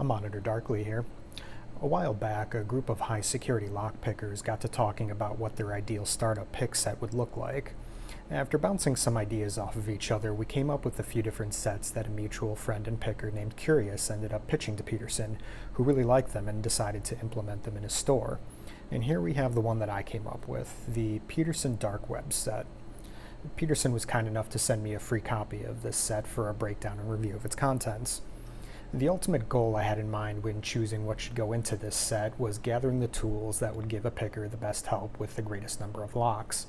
Monitor Darkly here. A while back, a group of high-security lockpickers got to talking about what their ideal startup pick set would look like. After bouncing some ideas off of each other, we came up with a few different sets that a mutual friend and picker named Curious ended up pitching to Peterson, who really liked them and decided to implement them in his store. And here we have the one that I came up with, the Peterson Dark Web Set. Peterson was kind enough to send me a free copy of this set for a breakdown and review of its contents. The ultimate goal I had in mind when choosing what should go into this set was gathering the tools that would give a picker the best help with the greatest number of locks.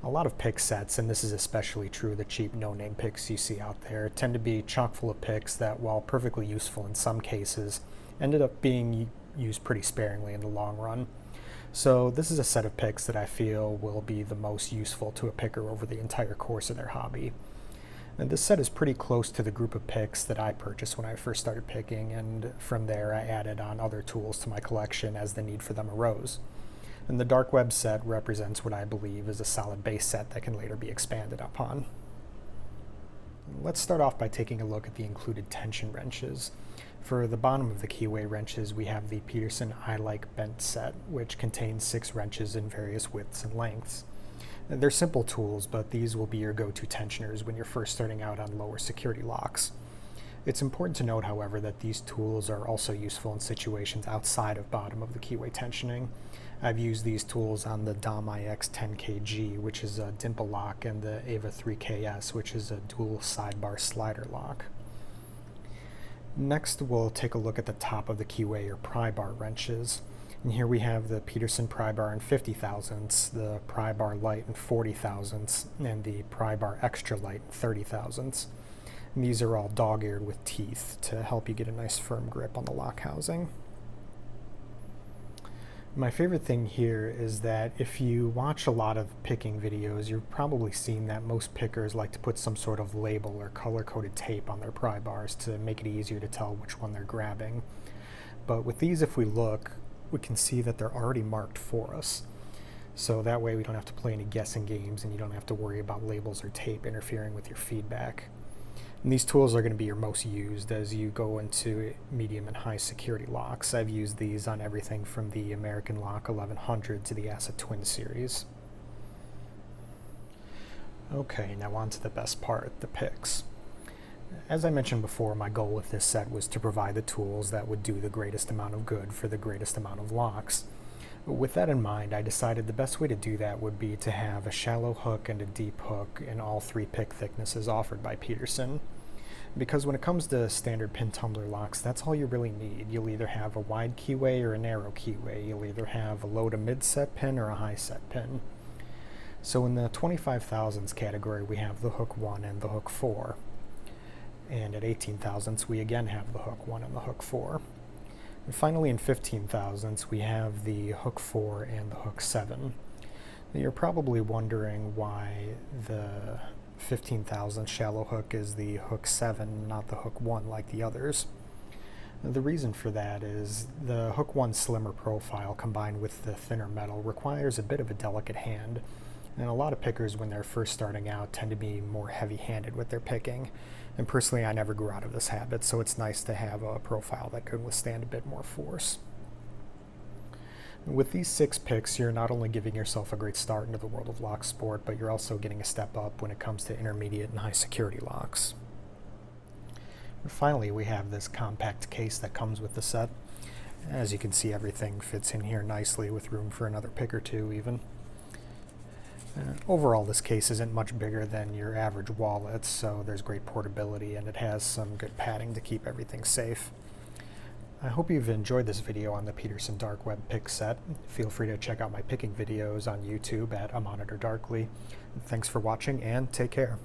A lot of pick sets, and this is especially true of the cheap no-name picks you see out there, tend to be chock full of picks that, while perfectly useful in some cases, ended up being used pretty sparingly in the long run. So this is a set of picks that I feel will be the most useful to a picker over the entire course of their hobby. And this set is pretty close to the group of picks that I purchased when I first started picking, and from there I added on other tools to my collection as the need for them arose. And the Dark Web set represents what I believe is a solid base set that can later be expanded upon. Let's start off by taking a look at the included tension wrenches. For the bottom of the keyway wrenches, we have the Peterson I Like Bent set, which contains 6 wrenches in various widths and lengths. They're simple tools, but these will be your go-to tensioners when you're first starting out on lower security locks. It's important to note, however, that these tools are also useful in situations outside of bottom of the keyway tensioning. I've used these tools on the Dom IX 10KG, which is a dimple lock, and the Ava 3KS, which is a dual sidebar slider lock. Next, we'll take a look at the top of the keyway or pry bar wrenches. And here we have the Peterson pry bar in 50 thousandths, the pry bar light in 40 thousandths, and the pry bar extra light in 30 thousandths. And these are all dog-eared with teeth to help you get a nice firm grip on the lock housing. My favorite thing here is that if you watch a lot of picking videos, you've probably seen that most pickers like to put some sort of label or color-coded tape on their pry bars to make it easier to tell which one they're grabbing. But with these, if we look, we can see that they're already marked for us. So that way we don't have to play any guessing games and you don't have to worry about labels or tape interfering with your feedback. And these tools are going to be your most used as you go into medium and high security locks. I've used these on everything from the American Lock 1100 to the Acid Twin series. Okay, now on to the best part, the picks. As I mentioned before, my goal with this set was to provide the tools that would do the greatest amount of good for the greatest amount of locks. With that in mind, I decided the best way to do that would be to have a shallow hook and a deep hook in all 3 pick thicknesses offered by Peterson. Because when it comes to standard pin tumbler locks, that's all you really need. You'll either have a wide keyway or a narrow keyway. You'll either have a low to mid set pin or a high set pin. So in the 25 thousandths category, we have the hook 1 and the hook 4. And at 18 thousandths, we again have the hook 1 and the hook 4. And finally, in 15 thousandths, we have the hook 4 and the hook 7. Now, you're probably wondering why the 15 thousandths shallow hook is the hook 7, not the hook 1 like the others. Now, the reason for that is the hook 1 slimmer profile combined with the thinner metal requires a bit of a delicate hand. And a lot of pickers, when they're first starting out, tend to be more heavy-handed with their picking. And personally, I never grew out of this habit, so it's nice to have a profile that could withstand a bit more force. With these 6 picks, you're not only giving yourself a great start into the world of lock sport, but you're also getting a step up when it comes to intermediate and high security locks. And finally, we have this compact case that comes with the set. As you can see, everything fits in here nicely with room for another pick or two even. Overall, this case isn't much bigger than your average wallet, so there's great portability and it has some good padding to keep everything safe. I hope you've enjoyed this video on the Peterson Dark Web pick set. Feel free to check out my picking videos on YouTube at A Monitor Darkly. Thanks for watching and take care.